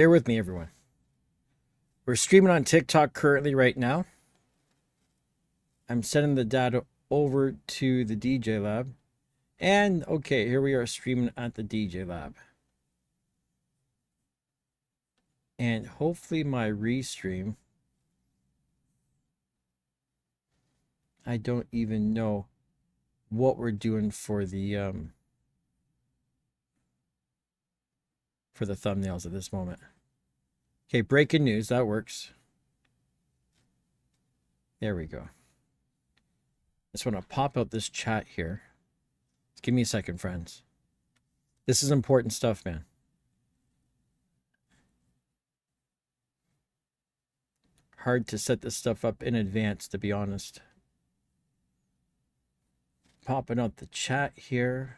Bear with me, everyone. We're streaming on TikTok currently right now. I'm sending the data over to the DJ Lab. And okay, here we are streaming at the DJ Lab. And hopefully my restream, I don't even know what we're doing for the thumbnails at this moment. Okay, breaking news, that works. There we go. Just want to pop out this chat here. Just give me a second, friends. This is important stuff, man. Hard to set this stuff up in advance, to be honest. Popping out the chat here.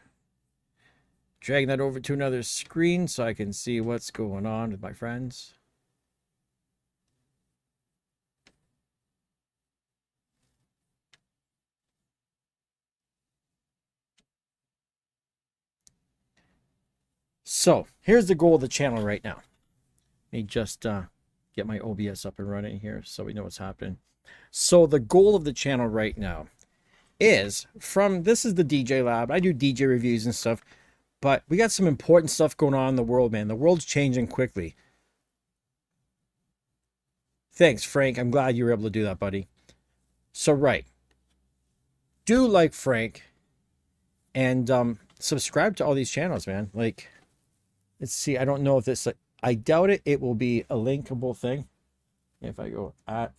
Dragging that over to another screen so I can see what's going on with my friends. So here's the goal of the channel right now. Let me just get my OBS up and running here so we know what's happening. So the goal of the channel right now is this is the DJ Lab. I do DJ reviews and stuff, but we got some important stuff going on in the world, man. The world's changing quickly. Thanks, Frank. I'm glad you were able to do that, buddy. So, right. Do like Frank and subscribe to all these channels, man. Like, let's see. I don't know if this, I doubt it. It will be a linkable thing. If I go at,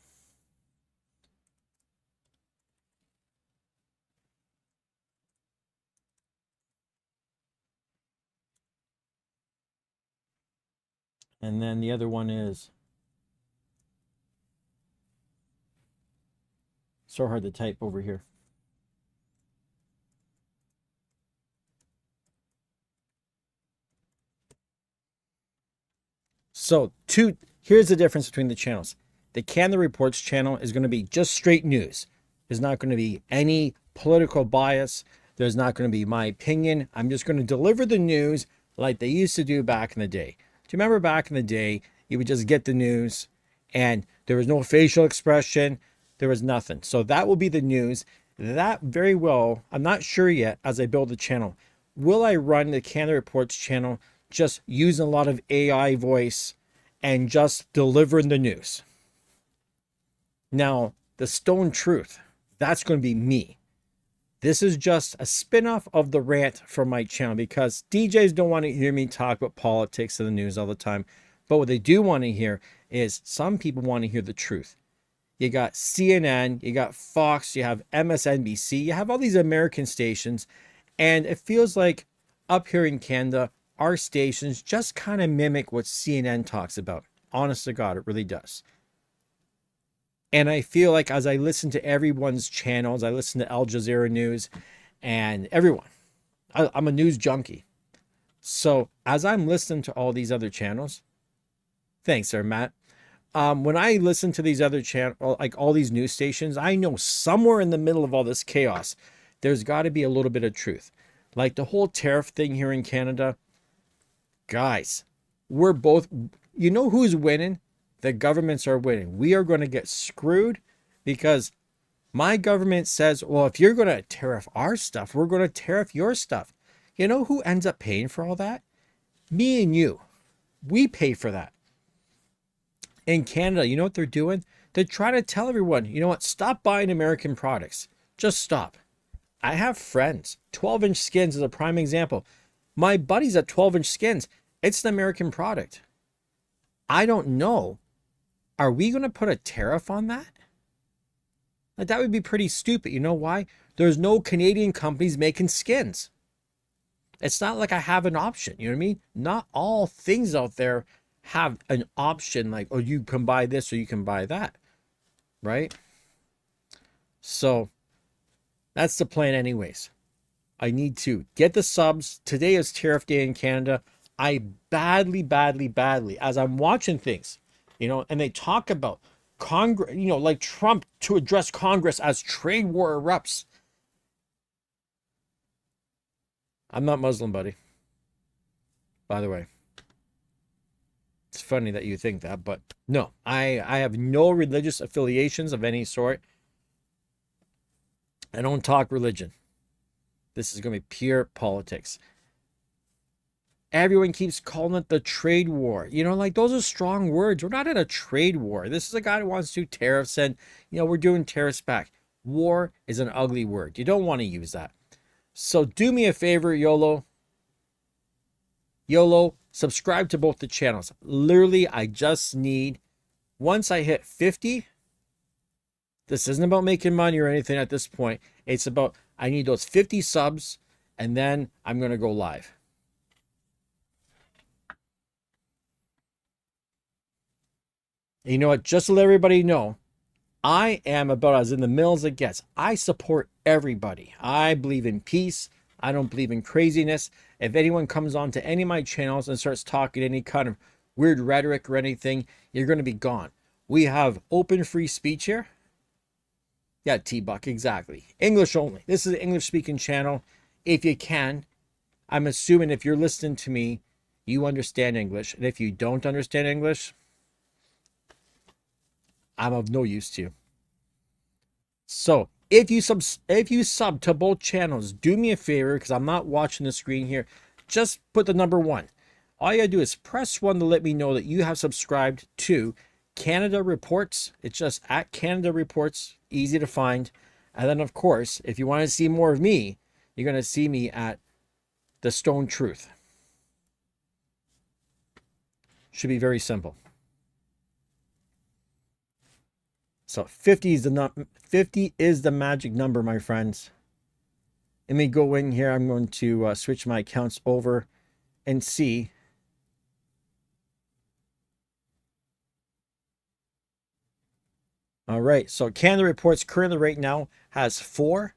and then the other one is so hard to type over here. So here's the difference between the channels. The Canada Reports channel is going to be just straight news. There's not going to be any political bias. There's not going to be my opinion. I'm just going to deliver the news like they used to do back in the day. Do you remember back in the day, you would just get the news and there was no facial expression. There was nothing. So that will be the news. That very well, I'm not sure yet as I build the channel. Will I run the Canada Reports channel just using a lot of AI voice and just delivering the news? Now, the Stone Truth, that's going to be me. This is just a spin-off of the rant from my channel because DJs don't want to hear me talk about politics and the news all the time. But what they do want to hear is some people want to hear the truth. You got CNN, you got Fox, you have MSNBC, you have all these American stations. And it feels like up here in Canada, our stations just kind of mimic what CNN talks about. Honest to God, it really does. And I feel like as I listen to everyone's channels, I listen to Al Jazeera News and everyone, I'm a news junkie. So as I'm listening to all these other channels, thanks there, Matt. When I listen to these other channels, like all these news stations, I know somewhere in the middle of all this chaos, there's got to be a little bit of truth. Like the whole tariff thing here in Canada, guys, we're both, you know who's winning? The governments are winning. We are going to get screwed because my government says, well, if you're going to tariff our stuff, we're going to tariff your stuff. You know who ends up paying for all that? Me and you. We pay for that. In Canada, you know what they're doing? They're trying to tell everyone, you know what? Stop buying American products. Just stop. I have friends. 12-inch skins is a prime example. My buddy's at 12-inch skins. It's an American product. I don't know. Are we going to put a tariff on that? Like, that would be pretty stupid. You know why? There's no Canadian companies making skins. It's not like I have an option. You know what I mean? Not all things out there have an option like, oh, you can buy this or you can buy that. Right? So that's the plan anyways. I need to get the subs. Today is tariff day in Canada. I badly, as I'm watching things, you know, and they talk about Congress, you know, like Trump to address Congress as trade war erupts. I'm not Muslim, buddy. By the way, it's funny that you think that, but no, I have no religious affiliations of any sort. I don't talk religion. This is going to be pure politics. Everyone keeps calling it the trade war. You know, like those are strong words. We're not in a trade war. This is a guy who wants to do tariffs and, you know, we're doing tariffs back. War is an ugly word. You don't want to use that. So do me a favor, YOLO. YOLO, subscribe to both the channels. Literally, I just need, once I hit 50, this isn't about making money or anything at this point. It's about, I need those 50 subs and then I'm going to go live. And you know what? Just to let everybody know, I am about as in the middle as it gets. I support everybody. I believe in peace. I don't believe in craziness. If anyone comes on to any of my channels and starts talking any kind of weird rhetoric or anything, you're going to be gone. We have open free speech here. Yeah, T-Buck, exactly. English only. This is an English-speaking channel. If you can, I'm assuming if you're listening to me, you understand English. And if you don't understand English, I'm of no use to you. So if you sub to both channels, do me a favor, because I'm not watching the screen here. Just put the number 1. All you gotta do is press 1 to let me know that you have subscribed to Canada Reports. It's just at Canada Reports, easy to find. And then, of course, if you want to see more of me, you're going to see me at The Stone Truth. Should be very simple. So 50 is the magic number, my friends. Let me go in here. I'm going to switch my accounts over and see. All right, so Canada Reports currently right now has 4.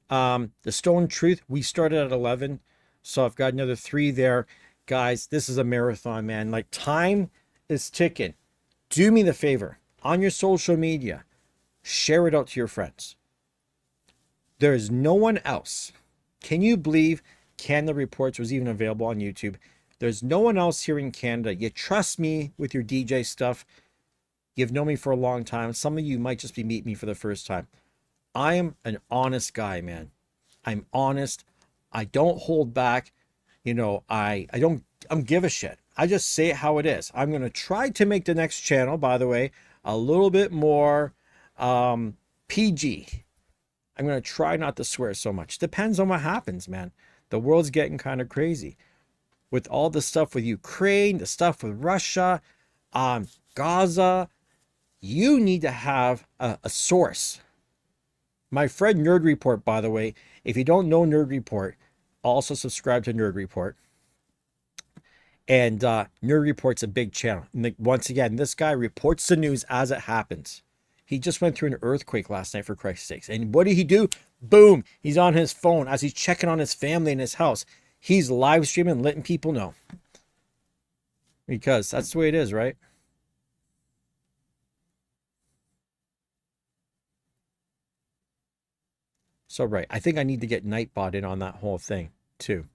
The Stone Truth, we started at 11, so I've got another 3 there. Guys, this is a marathon, man. Like, time is ticking. Do me the favor, on your social media, share it out to your friends. There is no one else. Can you believe Canada Reports was even available on YouTube? There's no one else here in Canada. You trust me with your DJ stuff. You've known me for a long time. Some of you might just be meeting me for the first time. I am an honest guy, man. I'm honest. I don't hold back. You know, I don't give a shit. I just say it how it is. I'm going to try to make the next channel, by the way, a little bit more PG. I'm going to try not to swear so much. Depends on what happens, man. The world's getting kind of crazy. With all the stuff with Ukraine, the stuff with Russia, Gaza, you need to have a source. My friend Nerd Report, by the way, if you don't know Nerd Report, also subscribe to Nerd Report. And Nerd Report's a big channel. And once again, this guy reports the news as it happens. He just went through an earthquake last night, for Christ's sakes. And what did he do? Boom! He's on his phone as he's checking on his family in his house. He's live streaming, letting people know. Because that's the way it is, right? So, right. I think I need to get Nightbot in on that whole thing, too.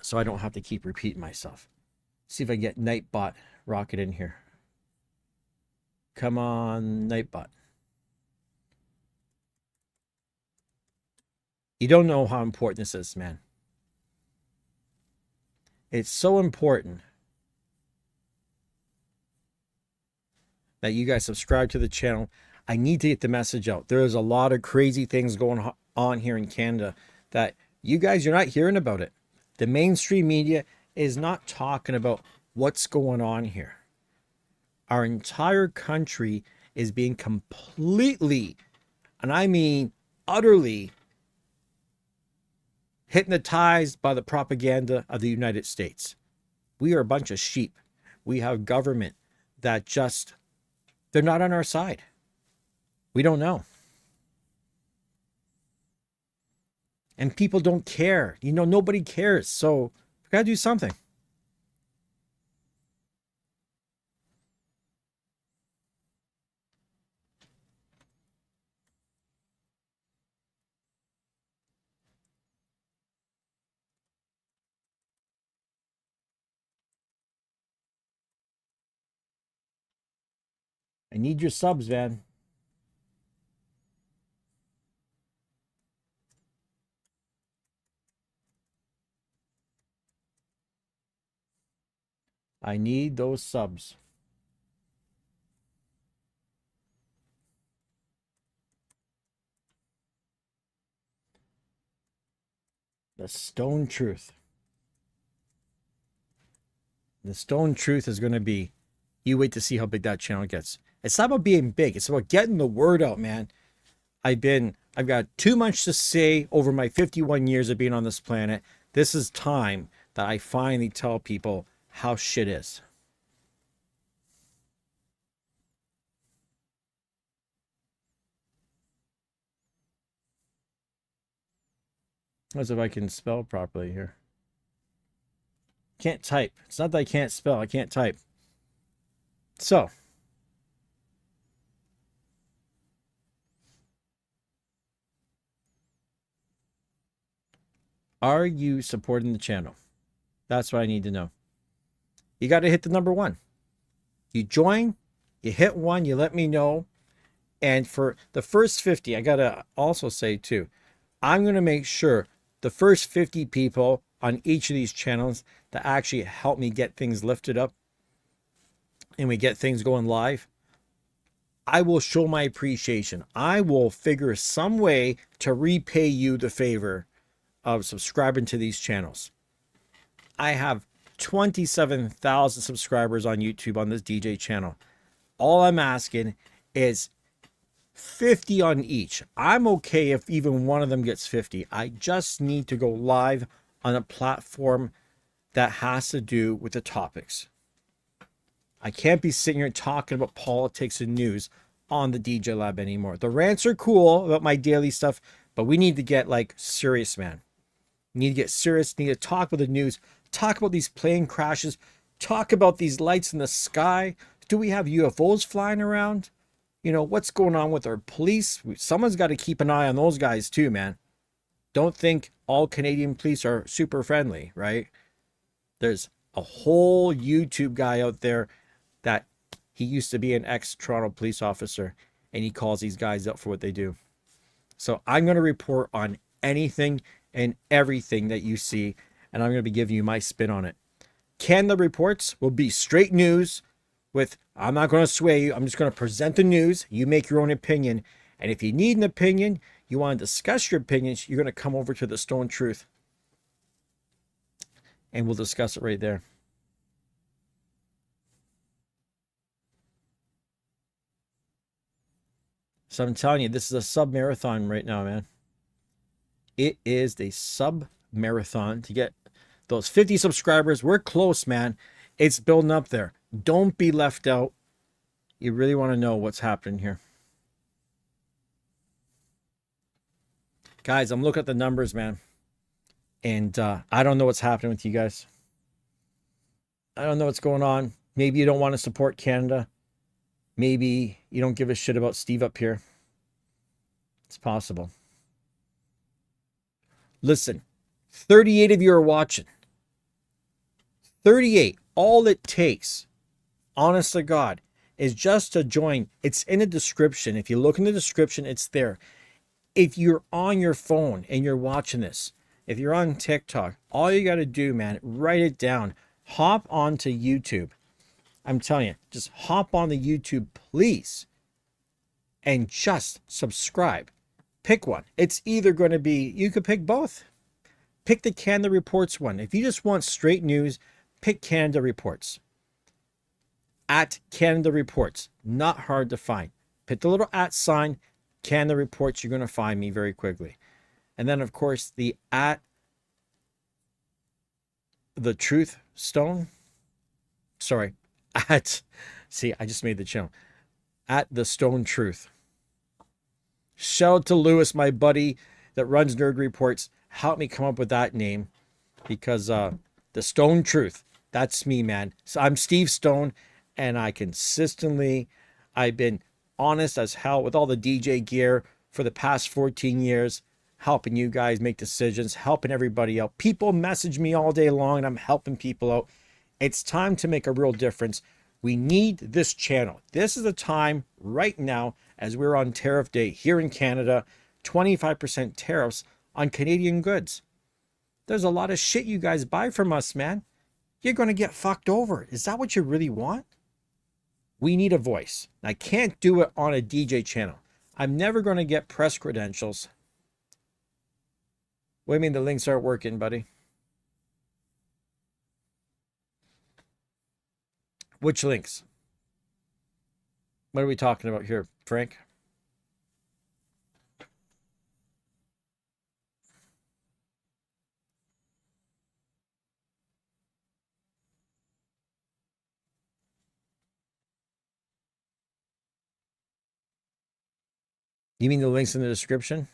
So I don't have to keep repeating myself. See if I get Nightbot rocket in here. Come on, Nightbot. You don't know how important this is, man. It's so important that you guys subscribe to the channel. I need to get the message out. There is a lot of crazy things going on here in Canada that you guys, you're not hearing about it. The mainstream media is not talking about what's going on here. Our entire country is being completely, and I mean utterly, hypnotized by the propaganda of the United States. We are a bunch of sheep. We have government that just, they're not on our side. We don't know. And people don't care. You know, nobody cares. So we got to do something. I need your subs, man. I need those subs. The Stone Truth. The Stone Truth is going to be, you wait to see how big that channel gets. It's not about being big. It's about getting the word out, man. I've got too much to say over my 51 years of being on this planet. This is time that I finally tell people how shit is. As if I can spell properly here. Can't type. It's not that I can't spell. I can't type. So, are you supporting the channel? That's what I need to know. You got to hit the number 1. You join, you hit 1, you let me know. And for the first 50, I got to also say too, I'm going to make sure the first 50 people on each of these channels that actually help me get things lifted up and we get things going live, I will show my appreciation. I will figure some way to repay you the favor of subscribing to these channels. I have 27,000 subscribers on YouTube on this DJ channel. All I'm asking is 50 on each. I'm okay if even one of them gets 50. I just need to go live on a platform that has to do with the topics. I can't be sitting here talking about politics and news on the DJ Lab anymore. The rants are cool about my daily stuff, but we need to get like serious, man. We need to get serious. We need to talk about the news, talk about these plane crashes, talk about these lights in the sky. Do we have UFOs flying around? You know, what's going on with our police? Someone's got to keep an eye on those guys too, man. Don't think all Canadian police are super friendly, right? There's a whole YouTube guy out there that he used to be an ex-Toronto police officer, and he calls these guys out for what they do. So I'm going to report on anything and everything that you see, and I'm going to be giving you my spin on it. Canada Reports will be straight news with, I'm not going to sway you. I'm just going to present the news. You make your own opinion. And if you need an opinion, you want to discuss your opinions, you're going to come over to the Stone Truth. And we'll discuss it right there. So I'm telling you, this is a sub-marathon right now, man. It is the sub-marathon to get those 50 subscribers. We're close, man. It's building up there. Don't be left out. You really want to know what's happening here. Guys, I'm looking at the numbers, man. And I don't know what's happening with you guys. I don't know what's going on. Maybe you don't want to support Canada. Maybe you don't give a shit about Steve up here. It's possible. Listen, 38 of you are watching. 38. All it takes, honest to God, is just to join. It's in the description. If you look in the description, it's there. If you're on your phone and you're watching this, if you're on TikTok, all you got to do, man, write it down. Hop onto YouTube. I'm telling you, just hop on the YouTube, please, and just subscribe. Pick one. It's either going to be, you could pick both. Pick the Canada Reports one. If you just want straight news, pick Canada Reports. At Canada Reports. Not hard to find. Pick the little at sign, Canada Reports. You're going to find me very quickly. And then, of course, the at the Truth Stone. Sorry. At, see, I just made the channel. At the Stone Truth. Shout out to Lewis, my buddy that runs Nerd Reports. Help me come up with that name. Because the Stone Truth. That's me, man. So I'm Steve Stone. And I consistently, I've been honest as hell with all the DJ gear for the past 14 years. Helping you guys make decisions. Helping everybody out. People message me all day long and I'm helping people out. It's time to make a real difference. We need this channel. This is the time right now, as we're on tariff day here in Canada, 25% tariffs on Canadian goods. There's a lot of shit you guys buy from us, man. You're going to get fucked over. Is that what you really want? We need a voice. I can't do it on a DJ channel. I'm never going to get press credentials. What do you mean the links aren't working, buddy? Which links? What are we talking about here, Frank? You mean the links in the description?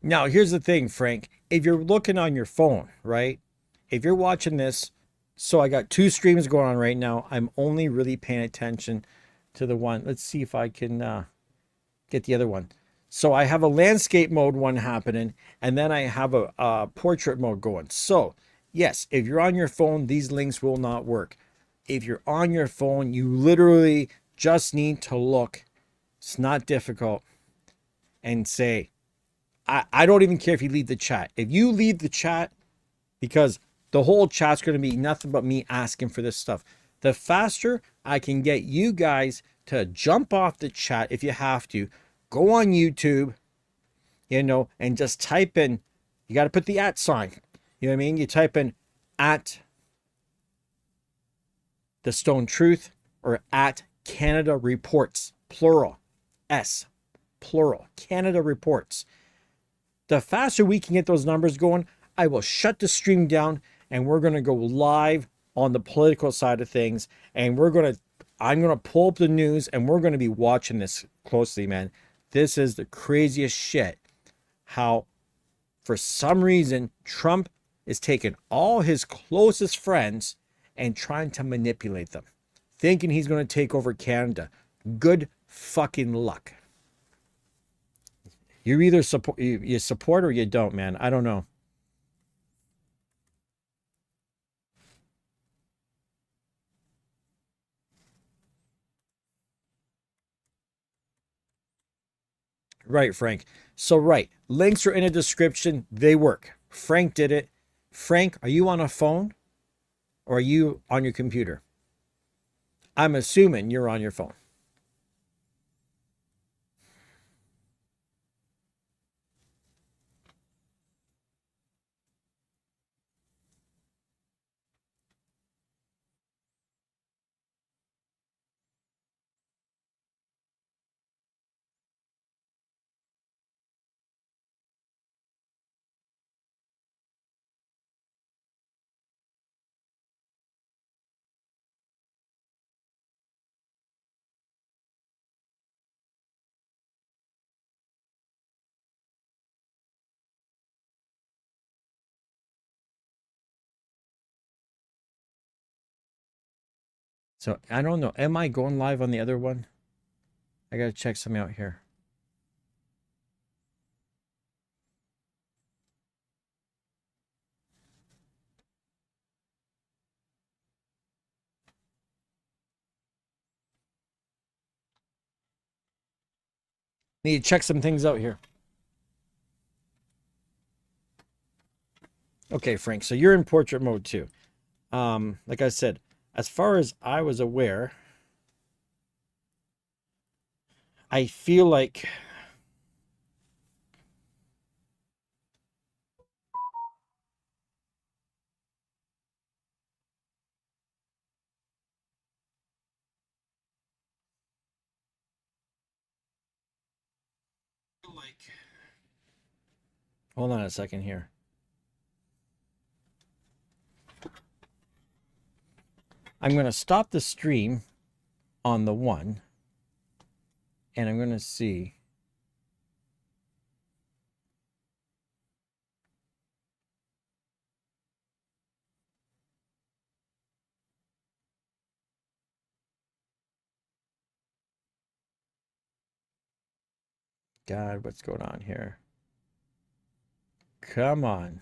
Now, here's the thing, Frank. If you're looking on your phone, right? If you're watching this, so I got two streams going on right now. I'm only really paying attention to the one. Let's see if I can get the other one. So I have a landscape mode one happening, and then I have a portrait mode going. So, yes, if you're on your phone, these links will not work. If you're on your phone, you literally just need to look. It's not difficult. And say, I don't even care if you leave the chat. If you leave the chat, because the whole chat's going to be nothing but me asking for this stuff. The faster I can get you guys to jump off the chat, if you have to, go on YouTube, and just type in, you got to put the @ sign. You know what I mean? You type in @ The Stone Truth or @ Canada Reports, plural, S, plural, Canada Reports. The faster we can get those numbers going, I will shut the stream down and we're going to go live on the political side of things. And I'm going to pull up the news and we're going to be watching this closely, man. This is the craziest shit. How, for some reason, Trump is taking all his closest friends and trying to manipulate them, thinking he's going to take over Canada. Good fucking luck. You either support or you don't, man. I don't know. Right, Frank. So, right. Links are in the description. They work. Frank did it. Frank, are you on a phone or are you on your computer? I'm assuming you're on your phone. So I don't know. Am I going live on the other one? I got to check something out here. Need to check some things out here. Okay, Frank. So you're in portrait mode too. Like I said, as far as I was aware, I feel like hold on a second here. I'm going to stop the stream on the one, and I'm going to see. God, what's going on here? Come on.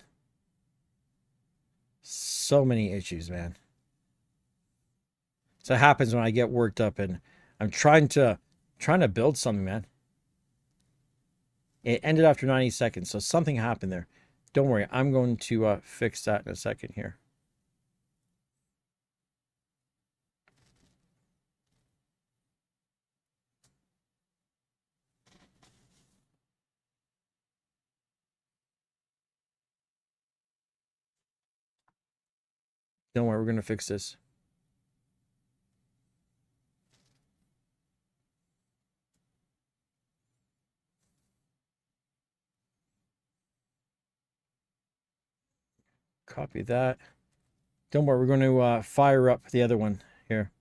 So many issues, man. So it happens when I get worked up and I'm trying to build something, man. It ended after 90 seconds, so something happened there. Don't worry, I'm going to fix that in a second here. Don't worry, we're going to fix this. Copy that. Don't worry, we're going to fire up the other one here.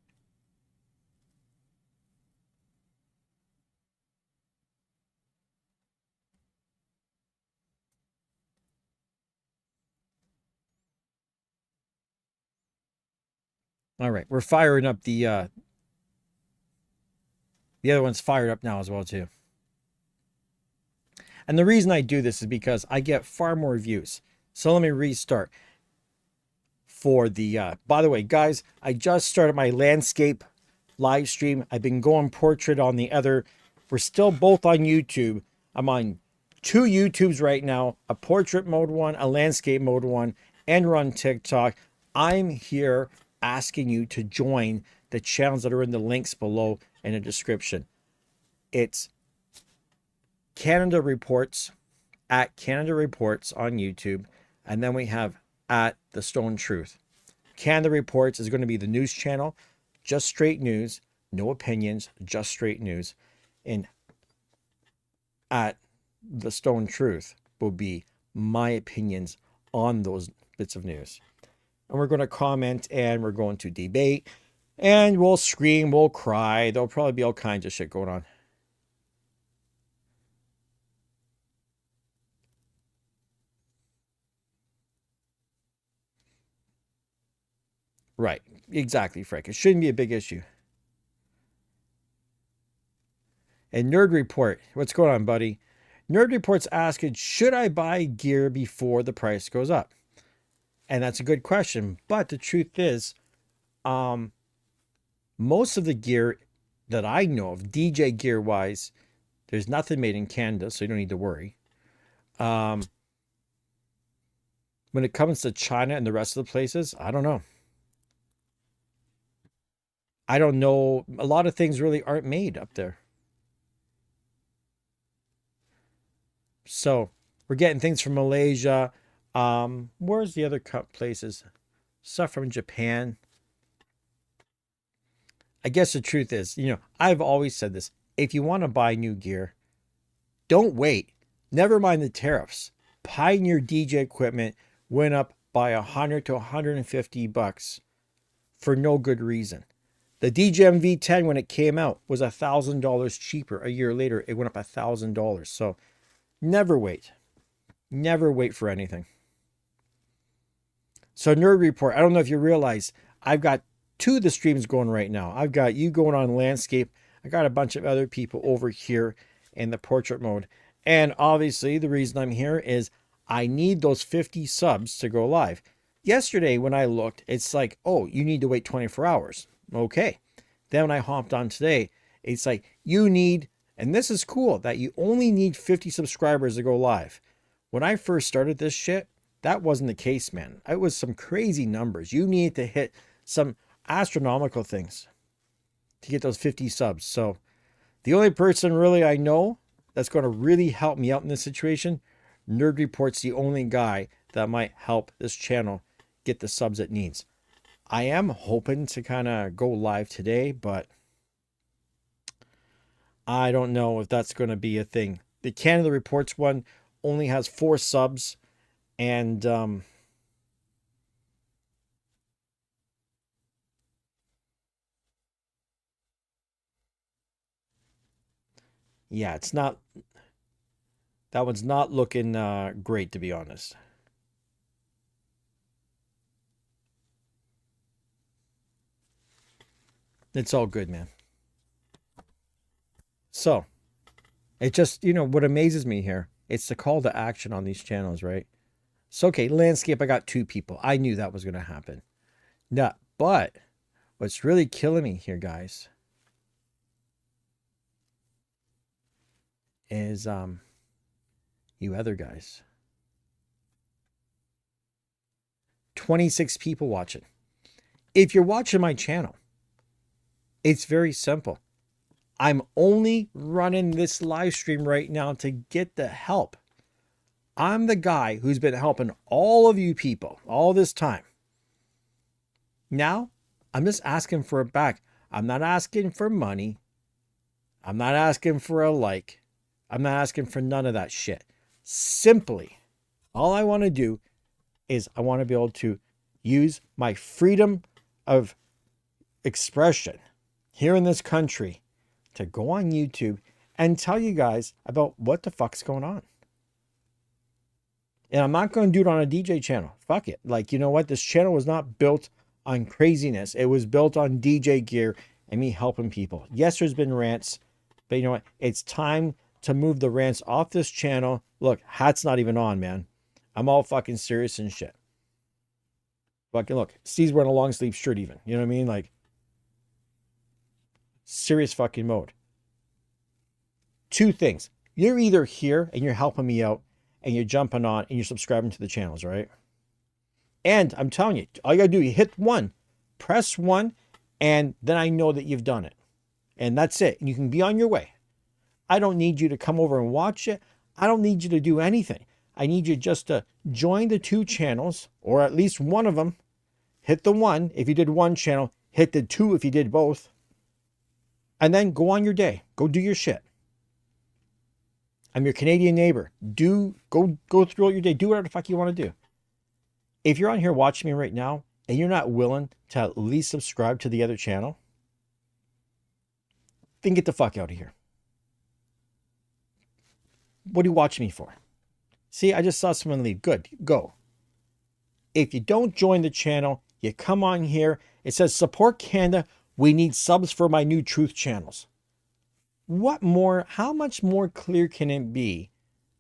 All right, we're firing up the other one's fired up now as well too. And the reason I do this is because I get far more views. So let me restart. For the by the way, guys, I just started my landscape live stream. I've been going portrait on the other. We're still both on YouTube. I'm on 2 YouTubes right now, a portrait mode one, a landscape mode one, and we're on TikTok. I'm here asking you to join the channels that are in the links below in the description. It's Canada Reports, at Canada Reports on YouTube, and then we have at The Stone Truth. Canada Reports is going to be the news channel, just straight news, no opinions, just straight news. And at The Stone Truth will be my opinions on those bits of news. And we're going to comment and we're going to debate and we'll scream, we'll cry. There'll probably be all kinds of shit going on. Right. Exactly, Frank. It shouldn't be a big issue. And Nerd Report, what's going on, buddy? Nerd Report's asking, should I buy gear before the price goes up? And that's a good question. But the truth is, most of the gear that I know of, DJ gear wise, there's nothing made in Canada, so you don't need to worry. When it comes to China and the rest of the places, I don't know. I don't know. A lot of things really aren't made up there. So we're getting things from Malaysia. Where's the other places? Stuff from Japan. I guess the truth is, I've always said this. If you want to buy new gear, don't wait. Never mind the tariffs. Pioneer DJ equipment went up by $100 to $150 for no good reason. The DJM V10, when it came out, was $1,000 cheaper. A year later, it went up $1,000. So never wait. Never wait for anything. So Nerd Report, I don't know if you realize, I've got 2 of the streams going right now. I've got you going on landscape. I got a bunch of other people over here in the portrait mode. And obviously the reason I'm here is I need those 50 subs to go live. Yesterday when I looked, it's like, oh, you need to wait 24 hours. Okay. Then when I hopped on today, it's like you need, and this is cool, that you only need 50 subscribers to go live. When I first started this shit, that wasn't the case, man. It was some crazy numbers. You need to hit some astronomical things to get those 50 subs. So The only person really I know that's going to really help me out in this situation, Nerd Report's the only guy that might help this channel get the subs it needs. I am hoping to kind of go live today, but I don't know if that's going to be a thing. The Canada Reports one only has 4 subs, and yeah, it's not, that one's not looking great, to be honest. It's all good, man. So, it just, what amazes me here, it's the call to action on these channels, right? So, okay, landscape, I got 2 people. I knew that was going to happen. Yeah, but what's really killing me here, guys, is you other guys. 26 people watching. If you're watching my channel, it's very simple. I'm only running this live stream right now to get the help. I'm the guy who's been helping all of you people all this time. Now, I'm just asking for it back. I'm not asking for money. I'm not asking for a like. I'm not asking for none of that shit. Simply, all I want to do is I want to be able to use my freedom of expression here in this country to go on YouTube and tell you guys about what the fuck's going on. And I'm not going to do it on a DJ channel. Fuck it. Like, you know what? This channel was not built on craziness. It was built on DJ gear and me helping people. Yes, there's been rants, but you know what? It's time to move the rants off this channel. Look, hat's not even on, man. I'm all fucking serious and shit. Fucking look, Steve's wearing a long sleeve shirt even. You know what I mean? Like, serious fucking mode. 2 things. You're either here and you're helping me out and you're jumping on and you're subscribing to the channels, right? And I'm telling you, all you gotta do, you hit 1, press 1, and then I know that you've done it. And that's it. And you can be on your way. I don't need you to come over and watch it. I don't need you to do anything. I need you just to join the 2 channels, or at least one of them. Hit the 1 if you did 1 channel. Hit the 2 if you did both. And then go on your day. Go do your shit. I'm your Canadian neighbor. Go through your day. Do whatever the fuck you want to do. If you're on here watching me right now and you're not willing to at least subscribe to the other channel, then get the fuck out of here. What are you watching me for? See, I just saw someone leave. Good. Go. If you don't join the channel, you come on here. It says support Canada. We need subs for my new truth channels. What more? How much more clear can it be?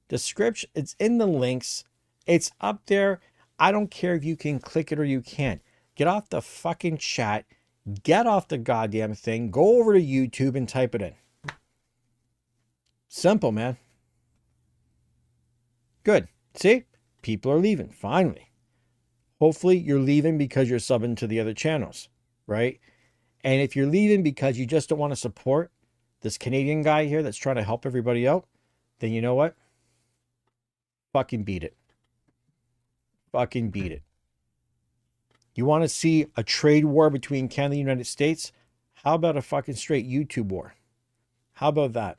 Description. It's in the links. It's up there. I don't care if you can click it or you can't. Get off the fucking chat. Get off the goddamn thing. Go over to YouTube and type it in. Simple, man. Good. See? People are leaving. Finally. Hopefully you're leaving because you're subbing to the other channels, right? And if you're leaving because you just don't want to support this Canadian guy here that's trying to help everybody out, then you know what? Fucking beat it. Fucking beat it. You want to see a trade war between Canada and the United States? How about a fucking straight YouTube war? How about that?